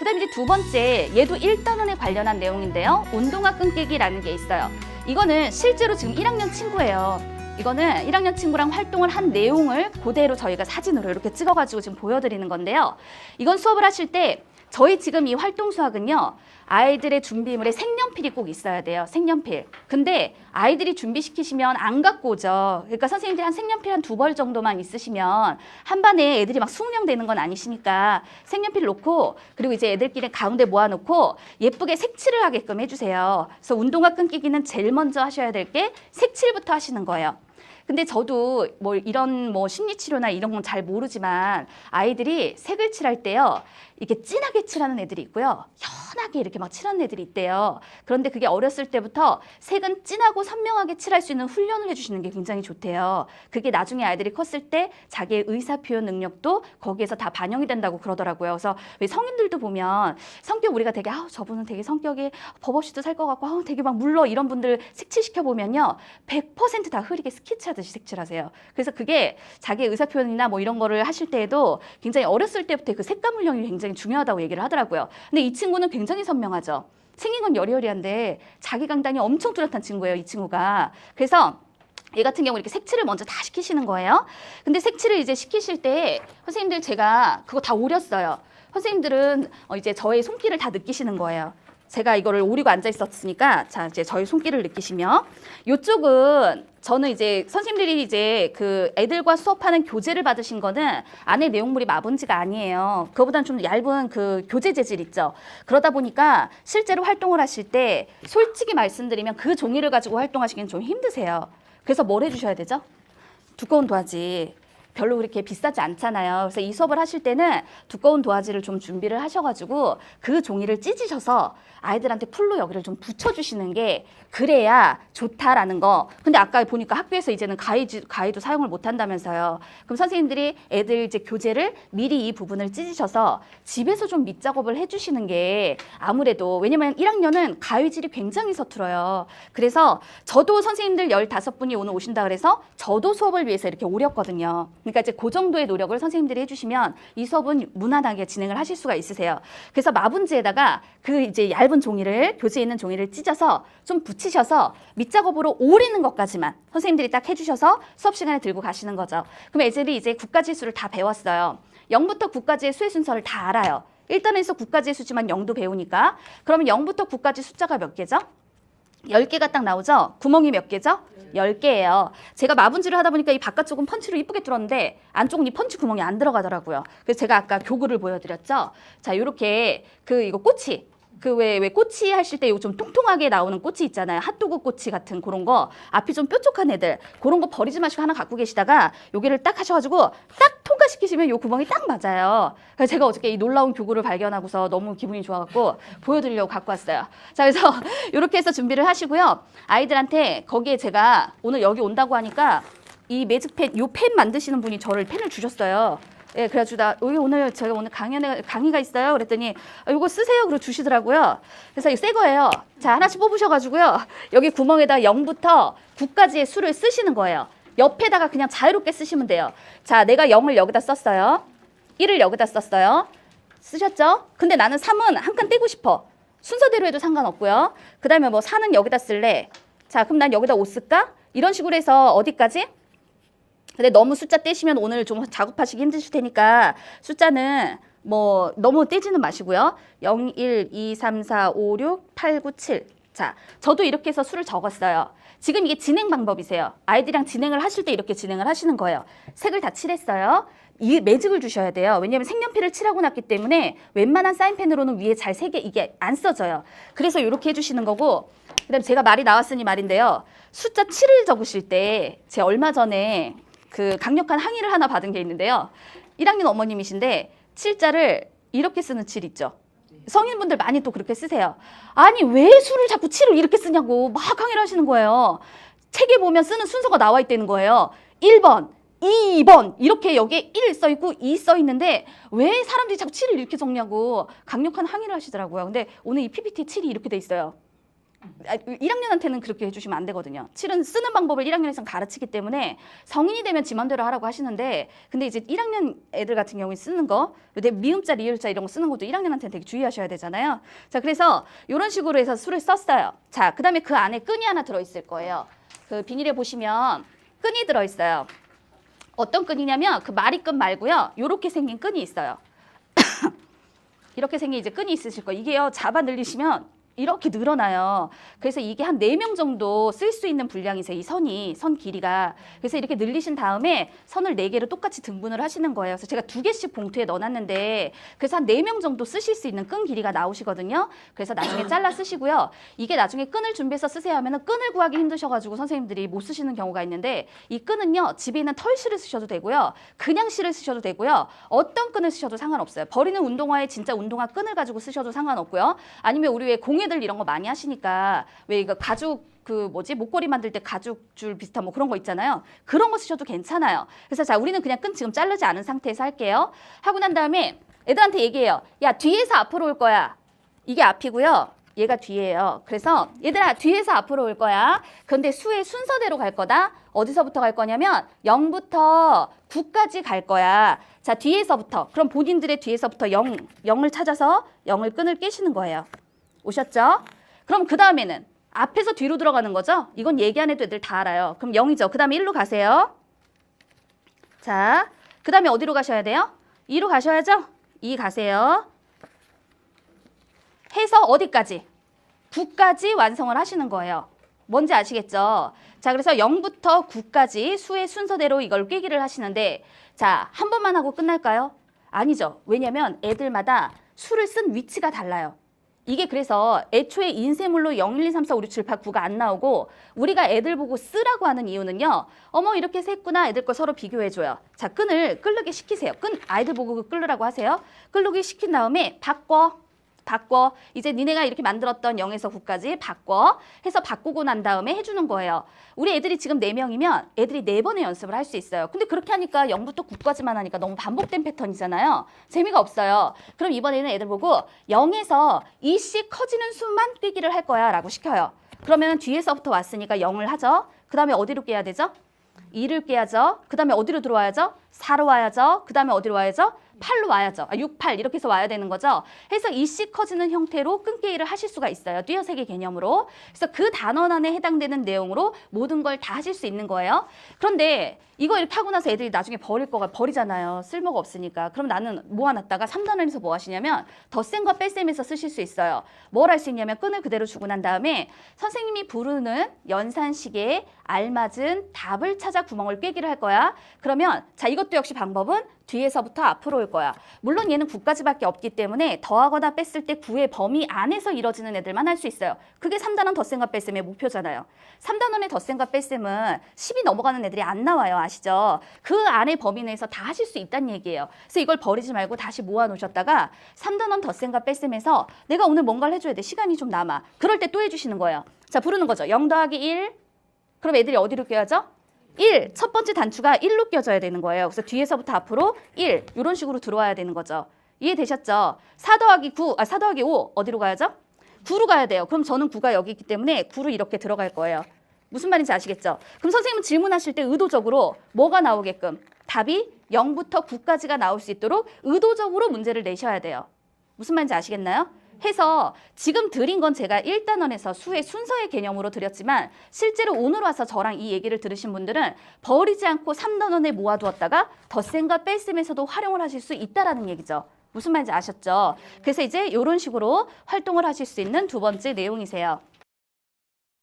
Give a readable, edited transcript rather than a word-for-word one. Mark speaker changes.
Speaker 1: 그 다음에 이제 두 번째, 얘도 1단원에 관련한 내용인데요. 운동화 끈기기라는 게 있어요. 이거는 실제로 지금 1학년 친구예요. 이거는 1학년 친구랑 활동을 한 내용을 그대로 저희가 사진으로 이렇게 찍어가지고 지금 보여드리는 건데요. 이건 수업을 하실 때 저희 지금 이 활동 수학은요. 아이들의 준비물에 색연필이 꼭 있어야 돼요. 색연필. 근데 아이들이 준비시키시면 안 갖고 오죠. 그러니까 선생님들이 한 색연필 한 2벌 정도만 있으시면 한 반에 애들이 막 20명 되는 건 아니시니까 색연필 놓고 그리고 이제 애들끼리 가운데 모아놓고 예쁘게 색칠을 하게끔 해주세요. 그래서 운동화 끈기기는 제일 먼저 하셔야 될 게 색칠부터 하시는 거예요. 근데 저도 뭐 이런 뭐 심리치료나 이런 건 잘 모르지만 아이들이 색을 칠할 때요. 이렇게 진하게 칠하는 애들이 있고요. 연하게 이렇게 막 칠하는 애들이 있대요. 그런데 그게 어렸을 때부터 색은 진하고 선명하게 칠할 수 있는 훈련을 해주시는 게 굉장히 좋대요. 그게 나중에 아이들이 컸을 때 자기의 의사표현 능력도 거기에서 다 반영이 된다고 그러더라고요. 그래서 왜 성인들도 보면 성격 우리가 되게 저분은 되게 성격이 법 없이도 살 것 같고 되게 막 물러 이런 분들 색칠시켜 보면요. 100% 다 흐리게 스케치하듯이 색칠하세요. 그래서 그게 자기의 의사표현이나 뭐 이런 거를 하실 때에도 굉장히 어렸을 때부터 그 색감 훈련이 굉장히 중요하다고 얘기를 하더라고요. 근데 이 친구는 굉장히 선명하죠. 생긴 건 여리여리한데 자기 강단이 엄청 뚜렷한 친구예요, 이 친구가. 그래서 얘 같은 경우 이렇게 색칠을 먼저 다 시키시는 거예요. 근데 색칠을 이제 시키실 때 선생님들 제가 그거 다 오렸어요. 선생님들은 이제 저의 손길을 다 느끼시는 거예요. 제가 이거를 오리고 앉아 있었으니까 자 이제 저희 손길을 느끼시며 이쪽은 저는 이제 선생님들이 이제 그 애들과 수업하는 교재를 받으신 거는 안에 내용물이 마분지가 아니에요. 그거보다는 좀 얇은 그 교재 재질 있죠. 그러다 보니까 실제로 활동을 하실 때 솔직히 말씀드리면 그 종이를 가지고 활동하시기는 좀 힘드세요. 그래서 뭘 해주셔야 되죠? 두꺼운 도화지. 별로 그렇게 비싸지 않잖아요. 그래서 이 수업을 하실 때는 두꺼운 도화지를 좀 준비를 하셔가지고 그 종이를 찢으셔서 아이들한테 풀로 여기를 좀 붙여주시는 게 그래야 좋다라는 거. 근데 아까 보니까 학교에서 이제는 가위도 사용을 못 한다면서요. 그럼 선생님들이 애들 이제 교재를 미리 이 부분을 찢으셔서 집에서 좀 밑작업을 해주시는 게 아무래도 왜냐면 1학년은 가위질이 굉장히 서툴어요. 그래서 저도 선생님들 15분이 오늘 오신다 그래서 저도 수업을 위해서 이렇게 오렸거든요. 그러니까 이제 그 정도의 노력을 선생님들이 해주시면 이 수업은 무난하게 진행을 하실 수가 있으세요. 그래서 마분지에다가 그 이제 얇은 종이를 교재에 있는 종이를 찢어서 좀 붙이셔서 밑작업으로 오리는 것까지만 선생님들이 딱 해주셔서 수업 시간에 들고 가시는 거죠. 그럼 애들이 이제 9가지 수를 다 배웠어요. 0부터 9까지의 수의 순서를 다 알아요. 1단에서 9까지의 수지만 0도 배우니까. 그러면 0부터 9까지 숫자가 몇 개죠? 10개가 딱 나오죠? 구멍이 몇 개죠? 10개예요. 제가 마분지를 하다 보니까 이 바깥쪽은 펀치로 이쁘게 뚫었는데 안쪽은 이 펀치 구멍이 안 들어가더라고요. 그래서 제가 아까 교구를 보여드렸죠? 자, 요렇게 이거 꼬치. 왜 꼬치 하실 때 이거 좀 통통하게 나오는 꼬치 있잖아요. 핫도그 꼬치 같은 그런 거. 앞이 좀 뾰족한 애들. 그런 거 버리지 마시고 하나 갖고 계시다가 여기를 딱 하셔가지고 딱 통과시키시면 요 구멍이 딱 맞아요. 그래서 제가 어저께 이 놀라운 교구를 발견하고서 너무 기분이 좋아갖고 보여드리려고 갖고 왔어요. 자, 그래서 이렇게 해서 준비를 하시고요. 아이들한테 거기에 제가 오늘 여기 온다고 하니까 이 매직펜, 요 펜 만드시는 분이 저를 펜을 주셨어요. 예, 그래가지고 오늘 제가 오늘 강의가 있어요. 그랬더니 이거 쓰세요. 그러고 주시더라고요. 그래서 이거 새 거예요. 자, 하나씩 뽑으셔가지고요. 여기 구멍에다 0부터 9까지의 수를 쓰시는 거예요. 옆에다가 그냥 자유롭게 쓰시면 돼요. 자, 내가 0을 여기다 썼어요. 1을 여기다 썼어요. 쓰셨죠? 근데 나는 3은 한 칸 떼고 싶어. 순서대로 해도 상관없고요. 그 다음에 뭐 4는 여기다 쓸래. 자, 그럼 난 여기다 5 쓸까? 이런 식으로 해서 어디까지? 근데 너무 숫자 떼시면 오늘 좀 작업하시기 힘드실 테니까 숫자는 뭐 너무 떼지는 마시고요. 0, 1, 2, 3, 4, 5, 6, 8, 9, 7. 자, 저도 이렇게 해서 수를 적었어요. 지금 이게 진행 방법이세요. 아이들이랑 진행을 하실 때 이렇게 진행을 하시는 거예요. 색을 다 칠했어요. 이 매직을 주셔야 돼요. 왜냐하면 색연필을 칠하고 났기 때문에 웬만한 사인펜으로는 위에 잘 색이 이게 안 써져요. 그래서 이렇게 해주시는 거고 그다음에 제가 말이 나왔으니 말인데요. 숫자 7을 적으실 때 제가 얼마 전에 그 강력한 항의를 하나 받은 게 있는데요. 1학년 어머님이신데 7자를 이렇게 쓰는 7 있죠. 성인분들 많이 또 그렇게 쓰세요. 아니 왜 수를 자꾸 7을 이렇게 쓰냐고 막 항의를 하시는 거예요. 책에 보면 쓰는 순서가 나와 있다는 거예요. 1번, 2번 이렇게 여기에 1 써있고 2 써있는데 왜 사람들이 자꾸 7을 이렇게 적냐고 강력한 항의를 하시더라고요. 근데 오늘 이 PPT에 7이 이렇게 돼 있어요. 1학년한테는 그렇게 해주시면 안 되거든요. 7은 쓰는 방법을 1학년에서 가르치기 때문에 성인이 되면 지 맘대로 하라고 하시는데 근데 이제 1학년 애들 같은 경우에 쓰는 거 미음자, 리을자 이런 거 쓰는 것도 1학년한테는 되게 주의하셔야 되잖아요. 자, 그래서 이런 식으로 해서 수를 썼어요. 자, 그 다음에 그 안에 끈이 하나 들어있을 거예요. 그 비닐에 보시면 끈이 들어있어요. 어떤 끈이냐면 그 마리끈 말고요. 이렇게 생긴 끈이 있어요. 이렇게 생긴 이제 끈이 있으실 거예요. 이게요, 잡아 늘리시면 이렇게 늘어나요. 그래서 이게 한 4명 정도 쓸 수 있는 분량이세요. 이 선 길이가. 그래서 이렇게 늘리신 다음에 선을 4개로 똑같이 등분을 하시는 거예요. 그래서 제가 2개씩 봉투에 넣어놨는데 그래서 한 4명 정도 쓰실 수 있는 끈 길이가 나오시거든요. 그래서 나중에 잘라 쓰시고요. 이게 나중에 끈을 준비해서 쓰세요 하면은 끈을 구하기 힘드셔가지고 선생님들이 못 쓰시는 경우가 있는데 이 끈은요, 집에 있는 털실을 쓰셔도 되고요. 그냥 실을 쓰셔도 되고요. 어떤 끈을 쓰셔도 상관없어요. 버리는 운동화에 진짜 운동화 끈을 가지고 쓰셔도 상관없고요. 아니면 우리 왜 공예들 이런 거 많이 하시니까 왜 이거 가죽 목걸이 만들 때 가죽줄 비슷한 뭐 그런 거 있잖아요. 그런 거 쓰셔도 괜찮아요. 그래서 자, 우리는 그냥 끈 지금 자르지 않은 상태에서 할게요. 하고 난 다음에 애들한테 얘기해요. 야, 뒤에서 앞으로 올 거야. 이게 앞이고요. 얘가 뒤에요. 그래서 얘들아, 뒤에서 앞으로 올 거야. 그런데 수의 순서대로 갈 거다. 어디서부터 갈 거냐면 0부터 9까지 갈 거야. 자, 뒤에서부터. 그럼 본인들의 뒤에서부터 0을 찾아서 0을 끈을 깨시는 거예요. 오셨죠? 그럼 그 다음에는 앞에서 뒤로 들어가는 거죠? 이건 얘기 안 해도 애들 다 알아요. 그럼 0이죠. 그 다음에 1로 가세요. 자, 그 다음에 어디로 가셔야 돼요? 2로 가셔야죠? 2 가세요. 해서 어디까지? 9까지 완성을 하시는 거예요. 뭔지 아시겠죠? 자, 그래서 0부터 9까지 수의 순서대로 이걸 꿰기를 하시는데 자, 한 번만 하고 끝날까요? 아니죠. 왜냐면 애들마다 수를 쓴 위치가 달라요. 이게 그래서 애초에 인쇄물로 0, 1, 2, 3, 4, 5, 6, 7, 8, 9가 안 나오고 우리가 애들 보고 쓰라고 하는 이유는요. 어머, 이렇게 셌구나. 애들 거 서로 비교해줘요. 자, 끈을 끓르게 시키세요. 아이들 보고 끓으라고 하세요. 끓르게 시킨 다음에 바꿔. 이제 니네가 이렇게 만들었던 0에서 9까지 바꿔. 해서 바꾸고 난 다음에 해주는 거예요. 우리 애들이 지금 4명이면 애들이 4번의 연습을 할 수 있어요. 근데 그렇게 하니까 0부터 9까지만 하니까 너무 반복된 패턴이잖아요. 재미가 없어요. 그럼 이번에는 애들 보고 0에서 2씩 커지는 수만 꿰기를 할 거야 라고 시켜요. 그러면 뒤에서부터 왔으니까 0을 하죠. 그 다음에 어디로 꿰야 되죠? 2를 꿰야죠. 그 다음에 어디로 들어와야죠? 4로 와야죠. 그 다음에 어디로 와야죠? 8로 와야죠. 6, 8 이렇게 해서 와야 되는 거죠. 해서 2씩 커지는 형태로 끈깨기를 하실 수가 있어요. 띄어세기 개념으로. 그래서 그 단원안에 해당되는 내용으로 모든 걸 다 하실 수 있는 거예요. 그런데 이거 이렇게 하고 나서 애들이 나중에 버리잖아요. 쓸모가 없으니까. 그럼 나는 모아놨다가 3단원에서 뭐 하시냐면 덧셈과 뺄셈에서 쓰실 수 있어요. 뭘 할 수 있냐면 끈을 그대로 주고 난 다음에 선생님이 부르는 연산식에 알맞은 답을 찾아 구멍을 꿰기를 할 거야. 그러면 자, 이것도 역시 방법은 뒤에서부터 앞으로 올 거야. 물론 얘는 9까지밖에 없기 때문에 더하거나 뺐을 때 9의 범위 안에서 이뤄지는 애들만 할 수 있어요. 그게 3단원 덧셈과 뺄셈의 목표잖아요. 3단원의 덧셈과 뺄셈은 10이 넘어가는 애들이 안 나와요. 아시죠? 그 안의 범위 내에서 다 하실 수 있다는 얘기예요. 그래서 이걸 버리지 말고 다시 모아놓으셨다가 3단원 덧셈과 뺄셈에서 내가 오늘 뭔가를 해줘야 돼. 시간이 좀 남아. 그럴 때 또 해주시는 거예요. 자, 부르는 거죠. 0 더하기 1. 그럼 애들이 어디로 껴야죠? 1, 첫 번째 단추가 1로 껴져야 되는 거예요. 그래서 뒤에서부터 앞으로 1, 이런 식으로 들어와야 되는 거죠. 이해되셨죠? 4 더하기 5, 어디로 가야죠? 9로 가야 돼요. 그럼 저는 9가 여기 있기 때문에 9로 이렇게 들어갈 거예요. 무슨 말인지 아시겠죠? 그럼 선생님은 질문하실 때 의도적으로 뭐가 나오게끔 답이 0부터 9까지가 나올 수 있도록 의도적으로 문제를 내셔야 돼요. 무슨 말인지 아시겠나요? 해서 지금 드린 건 제가 1단원에서 수의 순서의 개념으로 드렸지만 실제로 오늘 와서 저랑 이 얘기를 들으신 분들은 버리지 않고 3단원에 모아두었다가 덧셈과 뺄셈에서도 활용을 하실 수 있다라는 얘기죠. 무슨 말인지 아셨죠? 그래서 이제 이런 식으로 활동을 하실 수 있는 두 번째 내용이세요.